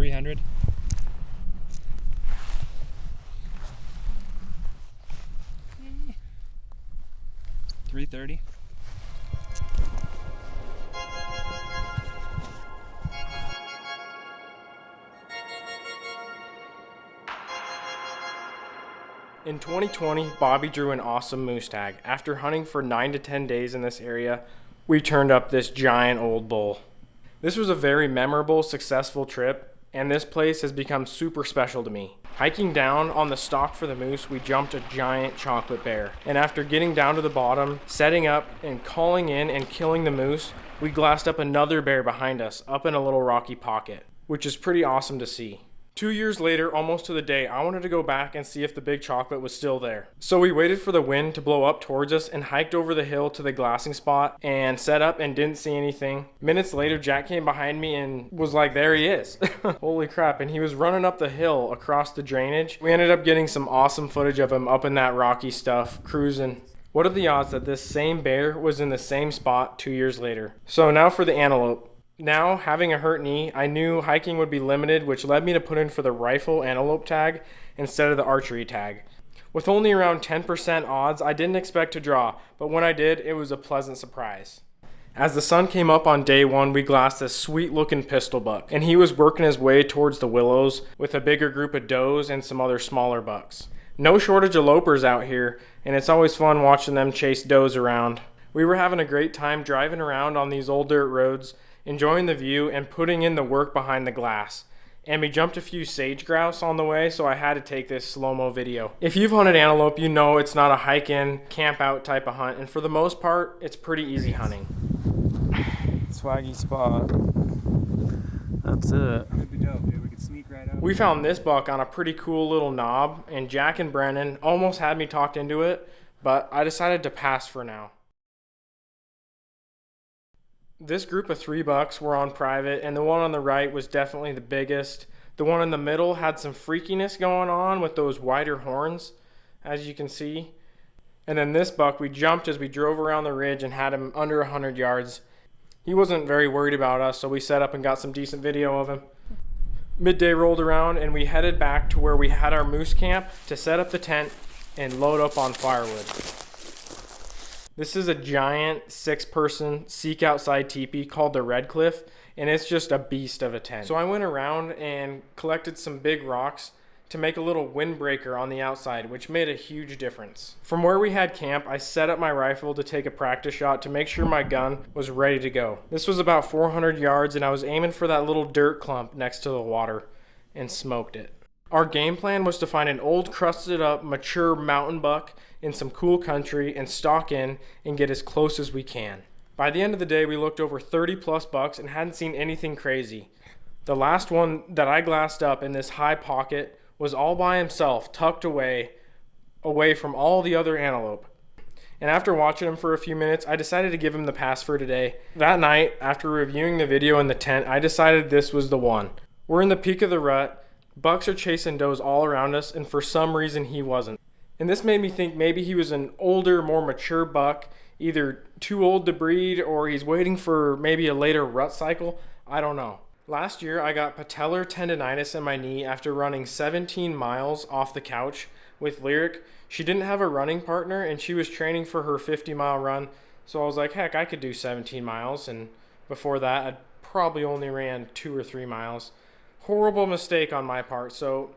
300. $330. In 2020, Bobby drew an awesome moose tag. After hunting for 9 to 10 days in this area, we turned up this giant old bull. This was a very memorable, successful trip, and this place has become super special to me. Hiking down on the stalk for the moose, we jumped a giant chocolate bear. And after getting down to the bottom, setting up and calling in and killing the moose, we glassed up another bear behind us, up in a little rocky pocket, which is pretty awesome to see. 2 years later, almost to the day, I wanted to go back and see if the big chocolate was still there. So we waited for the wind to blow up towards us and hiked over the hill to the glassing spot and set up and didn't see anything. Minutes later, Jack came behind me and was like, there he is. Holy crap. And he was running up the hill across the drainage. We ended up getting some awesome footage of him up in that rocky stuff, cruising. What are the odds that this same bear was in the same spot 2 years later? So now for the antelope. Now, having a hurt knee, I knew hiking would be limited, which led me to put in for the rifle antelope tag instead of the archery tag. With only around 10% odds, I didn't expect to draw, but when I did, it was a pleasant surprise. As the sun came up on day one, we glassed this sweet looking pistol buck, and he was working his way towards the willows with a bigger group of does and some other smaller bucks. No shortage of lopers out here, and it's always fun watching them chase does around. We were having a great time driving around on these old dirt roads, enjoying the view and putting in the work behind the glass. And we jumped a few sage grouse on the way, so I had to take this slow-mo video. If you've hunted antelope, you know it's not a hike-in, camp-out type of hunt, and for the most part, it's pretty easy hunting. Swaggy spot. That's it. Could be dope, dude. We could sneak right up. We found this buck on a pretty cool little knob, and Jack and Brennan almost had me talked into it, but I decided to pass for now. This group of 3 bucks were on private, and the one on the right was definitely the biggest. The one in the middle had some freakiness going on with those wider horns, as you can see. And then this buck, we jumped as we drove around the ridge and had him under 100 yards. He wasn't very worried about us, so we set up and got some decent video of him. Midday rolled around, and we headed back to where we had our moose camp to set up the tent and load up on firewood. This is a giant 6-person seek outside teepee called the Red Cliff, and it's just a beast of a tent. So I went around and collected some big rocks to make a little windbreaker on the outside, which made a huge difference. From where we had camp, I set up my rifle to take a practice shot to make sure my gun was ready to go. This was about 400 yards, and I was aiming for that little dirt clump next to the water and smoked it. Our game plan was to find an old, crusted up, mature mountain buck in some cool country and stalk in and get as close as we can. By the end of the day, we looked over 30 plus bucks and hadn't seen anything crazy. The last one that I glassed up in this high pocket was all by himself, tucked away from all the other antelope. And after watching him for a few minutes, I decided to give him the pass for today. That night, after reviewing the video in the tent, I decided this was the one. We're in the peak of the rut. Bucks are chasing does all around us, and for some reason he wasn't. And this made me think maybe he was an older, more mature buck, either too old to breed or he's waiting for maybe a later rut cycle. I don't know. Last year, I got patellar tendonitis in my knee after running 17 miles off the couch with Lyric. She didn't have a running partner, and she was training for her 50-mile run. So I was like, heck, I could do 17 miles. And before that, I'd probably only ran 2 or 3 miles. Horrible mistake on my part. So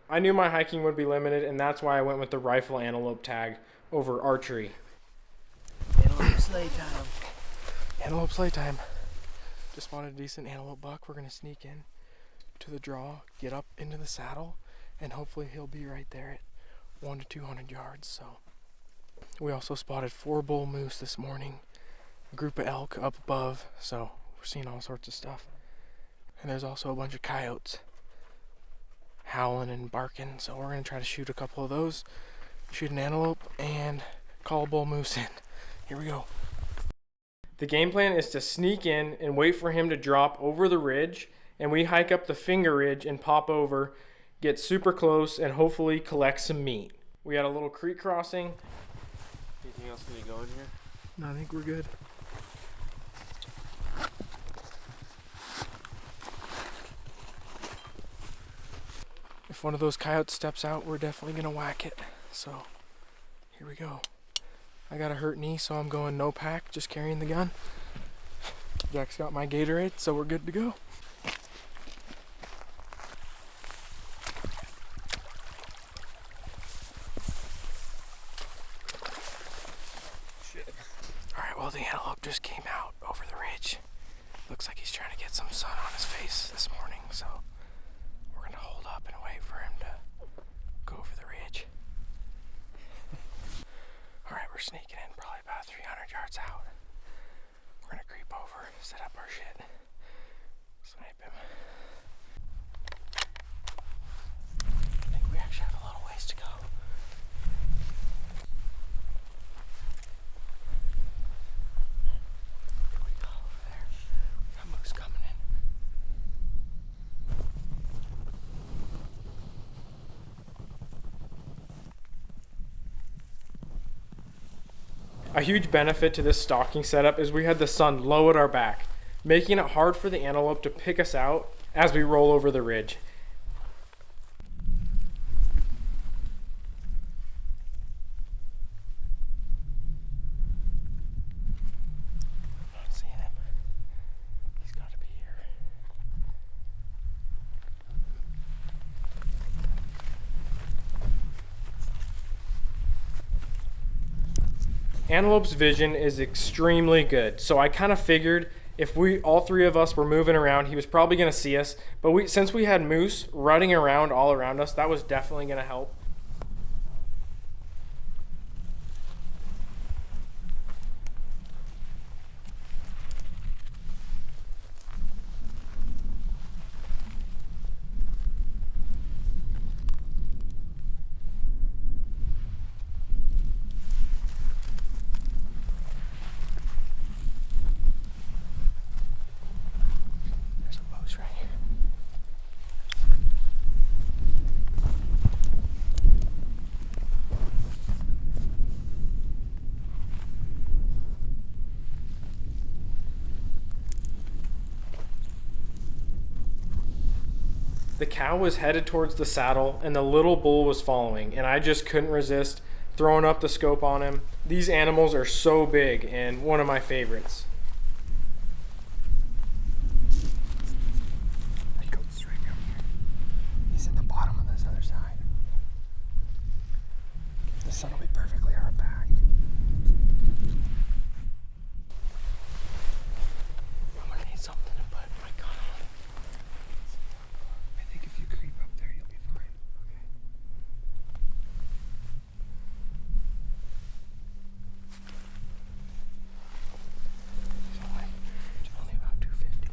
I knew my hiking would be limited, and that's why I went with the rifle antelope tag over archery. Antelope sleigh time. Antelope sleigh time. Just spotted a decent antelope buck. We're going to sneak in to the draw, get up into the saddle, and hopefully he'll be right there at 100 to 200 yards. So we also spotted 4 bull moose this morning, a group of elk up above, so we're seeing all sorts of stuff. And there's also a bunch of coyotes howling and barking, so we're going to try to shoot a couple of those, shoot an antelope, and call a bull moose in. Here we go. The game plan is to sneak in and wait for him to drop over the ridge, and we hike up the finger ridge and pop over, get super close, and hopefully collect some meat. We had a little creek crossing. Anything else we need to go in here? No, I think we're good. If one of those coyotes steps out, we're definitely gonna whack it. So here we go. I got a hurt knee, so I'm going no pack, just carrying the gun. Jack's got my Gatorade, so we're good to go. Alright, well, the antelope just came out over the ridge. Looks like he's trying to get some sun on his face this morning, so we're gonna hold up and wait for him to go over the ridge. Alright, we're sneaking in probably about 300 yards out. We're gonna creep over, set up our shit, snipe him. I think we actually have a little ways to go. Here we go, over there. We got moose coming in. A huge benefit to this stalking setup is we had the sun low at our back, making it hard for the antelope to pick us out as we roll over the ridge. I'm not seeing him. He's got to be here. Antelope's vision is extremely good, so I kind of figured if all three of us were moving around, he was probably going to see us. But since we had moose rutting around all around us, that was definitely going to help. The cow was headed towards the saddle and the little bull was following, and I just couldn't resist throwing up the scope on him. These animals are so big and one of my favorites. That goat's right down here. He's in the bottom of this other side. The sun will be perfectly our back. I'm gonna need something to put my gun on. I think if you creep up there, you'll be fine. Okay. Only about 250.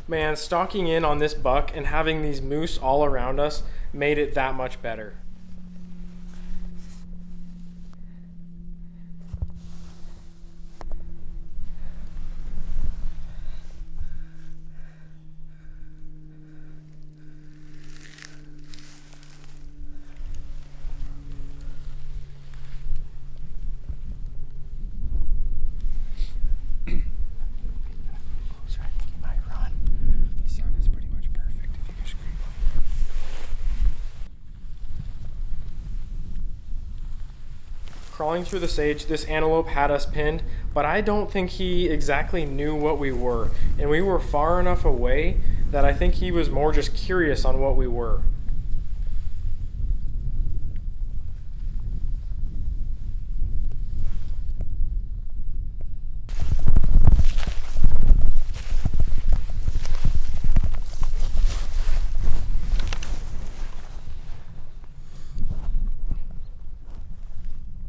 Man, stalking in on this buck and having these moose all around us made it that much better. The sun is pretty much perfect if you just creep up. Crawling through the sage, this antelope had us pinned, but I don't think he exactly knew what we were. And we were far enough away that I think he was more just curious on what we were.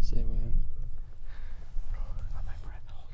Say when. Let my breath hold.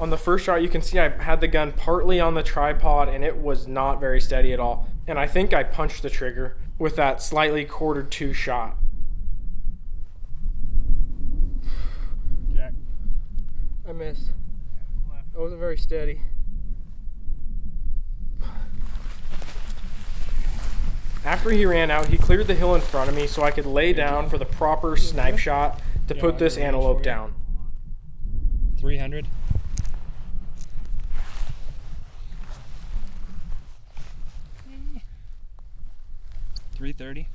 On the first shot, you can see I had the gun partly on the tripod and it was not very steady at all. And I think I punched the trigger with that slightly quartered 2 shot. Jack. I missed. I wasn't very steady. After he ran out, he cleared the hill in front of me so I could lay down for the proper snipe shot to put this antelope down. 300. $330.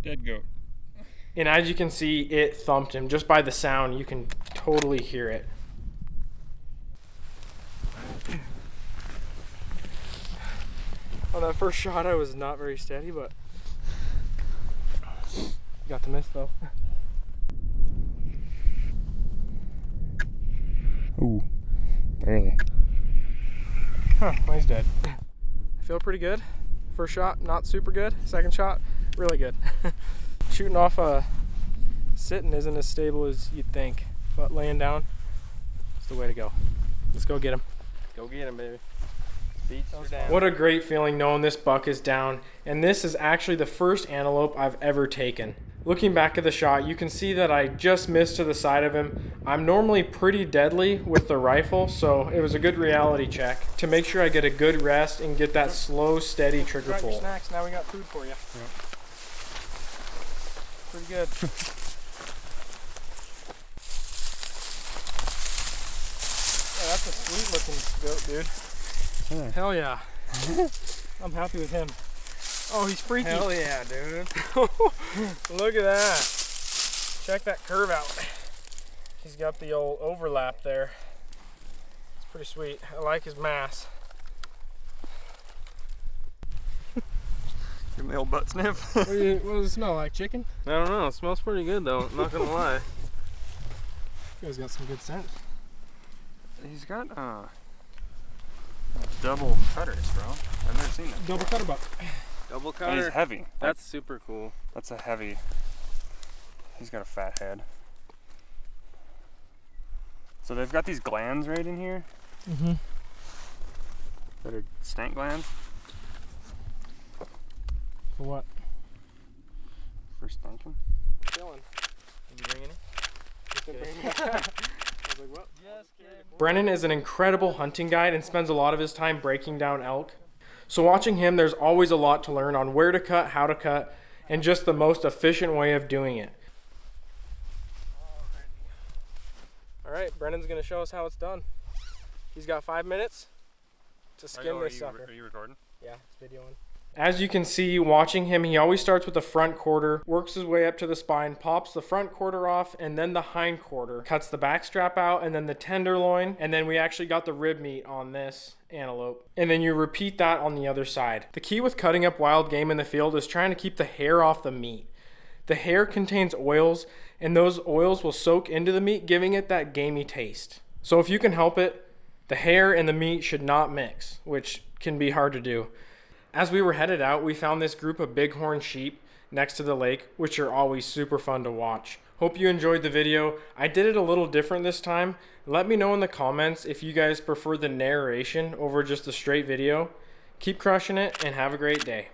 Dead goat. And as you can see, it thumped him. Just by the sound, you can totally hear it. On that first shot, I was not very steady, but got the miss though. Ooh, barely. Huh, well, he's dead. I feel pretty good. First shot, not super good. Second shot, really good. Shooting off sitting isn't as stable as you'd think, but laying down is the way to go. Let's go get him. Go get him, baby. What a great feeling knowing this buck is down, and this is actually the first antelope I've ever taken. Looking back at the shot, you can see that I just missed to the side of him. I'm normally pretty deadly with the rifle, so it was a good reality check to make sure I get a good rest and get that slow, steady trigger Got your pull. snacks, now we got food for you. Pretty good. Yeah, that's a sweet looking goat, dude. Yeah. Hell yeah. I'm happy with him. Oh, he's freaky. Hell yeah, dude. Look at that. Check that curve out. He's got the old overlap there. It's pretty sweet. I like his mass. Give him the old butt sniff. What does it smell like? Chicken? I don't know, it smells pretty good though, not gonna lie. You guys got some good scent. He's got double cutters, bro. I've never seen that. Double cutter buck. Double And cutter. he's heavy. That's super cool. That's a heavy. He's got a fat head. So they've got these glands right in here Mm-hmm. that are stank glands For what? for stanking. Chilling. Did you bring any? Just kidding. I was like, what? Brennan is an incredible hunting guide and spends a lot of his time breaking down elk. So watching him, there's always a lot to learn on where to cut, how to cut, and just the most efficient way of doing it. All right, Brennan's gonna show us how it's done. He's got 5 minutes to skin this sucker. Are you recording? Yeah, it's videoing. As you can see, watching him, he always starts with the front quarter, works his way up to the spine, pops the front quarter off, and then the hind quarter, cuts the back strap out, and then the tenderloin, and then we actually got the rib meat on this antelope. And then you repeat that on the other side. The key with cutting up wild game in the field is trying to keep the hair off the meat. The hair contains oils, and those oils will soak into the meat, giving it that gamey taste. So if you can help it, the hair and the meat should not mix, which can be hard to do. As we were headed out, we found this group of bighorn sheep next to the lake, which are always super fun to watch. Hope you enjoyed the video. I did it a little different this time. Let me know in the comments if you guys prefer the narration over just a straight video. Keep crushing it and have a great day.